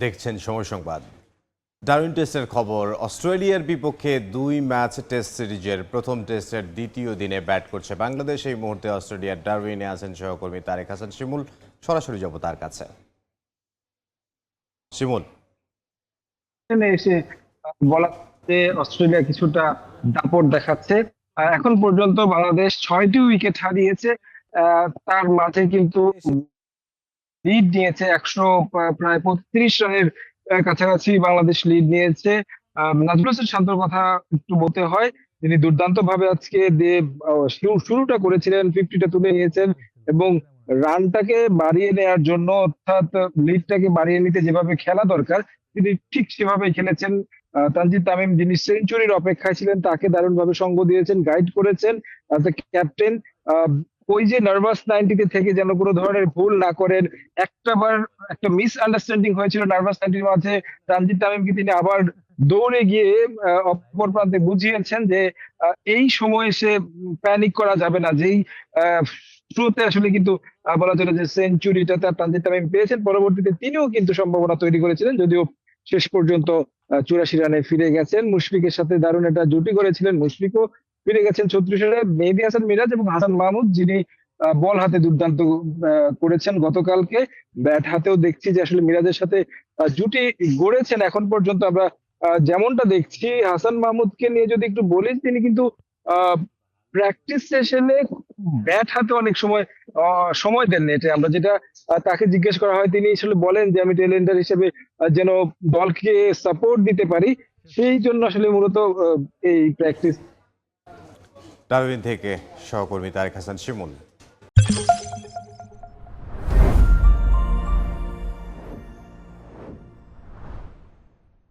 দেখছেন সময় সংবাদ। ডারউইন টেস্টের খবর। অস্ট্রেলিয়ার বিপক্ষে 2 ম্যাচ টেস্ট সিরিজের প্রথম টেস্টের দ্বিতীয় দিনে ব্যাট করছে বাংলাদেশ। এই মুহূর্তে অস্ট্রেলিয়ার ডারউইনে আছেন সহকর্মী তারেক হাসান শিমুল। সরাসরি যাব তার কাছে। শিমুল, এসে বলা যে অস্ট্রেলিয়া কিছুটা দাপট দেখাচ্ছে। এখন পর্যন্ত বাংলাদেশ 6টি উইকেট হারিয়েছে। তার মাঝে কিন্তু লিড নিয়েছে 135 রানের কাছাকাছি বাংলাদেশ লিড নিয়েছে। নাজমুল হোসেন শান্তর কথা একটু বলতে হয়, তিনি দুর্দান্ত ভাবে আজকে শুরুটা করেছিলেন, 50টা তুলে নিয়েছেন এবং রানটাকে বাড়িয়ে নেওয়ার জন্য, অর্থাৎ লিডটাকে বাড়িয়ে নিতে যেভাবে খেলা দরকার তিনি ঠিক সেভাবেই খেলেছেন। তানজিদ তামিম, যিনি সেঞ্চুরির অপেক্ষায় ছিলেন, তাকে দারুণভাবে সঙ্গ দিয়েছেন, গাইড করেছেন অ্যাজ এ ক্যাপ্টেন। ওই যে নার্ভাস 90-তে থেকে যেন কোনো ধরনের ভুল না করেন। একটা মিস আন্ডারস্ট্যান্ডিং হয়েছিল নার্ভাস 90-র মাঝে, তানজিদ তামিমকে তিনি আবার দৌড়ে গিয়ে অপর প্রান্তে বুঝিয়েছেন যে এই সময়ে সে প্যানিক করা যাবে না। যেই শুরুতে আসলে কিন্তু বলা চলে যে সেঞ্চুরিটা তার তানজিদ তামিম পেয়েছেন, পরবর্তীতে তিনিও কিন্তু সম্ভাবনা তৈরি করেছিলেন, যদিও শেষ পর্যন্ত 84 রানে ফিরে গেছেন। মুশফিকের সাথে দারুণ একটা জুটি করেছিলেন, মুশফিকও ফিরে গেছেন 36 রানে। মেহেদী হাসান মিরাজ এবং হাসান মাহমুদ, যিনি বল হাতে দুর্দান্ত করেছেন গতকালকে, ব্যাট হাতেও দেখছি যে আসলে মিরাজের সাথে জুটি গড়েছেন। এখন পর্যন্ত আমরা যেমনটা দেখছি, হাসান মাহমুদকে নিয়ে যদি একটু বলি, তিনি কিন্তু প্র্যাকটিস সেশনে ব্যাট হাতে অনেক সময় সময় দেন না। এটা আমরা যেটা তাকে জিজ্ঞেস করা হয়, তিনি আসলে বলেন যে আমি টেলেন্ডার হিসেবে যেন দলকে সাপোর্ট দিতে পারি, সেই জন্য আসলে মূলত এই প্র্যাকটিস। ডারউইন থেকে সহকর্মী তারেক হাসান শিমুল।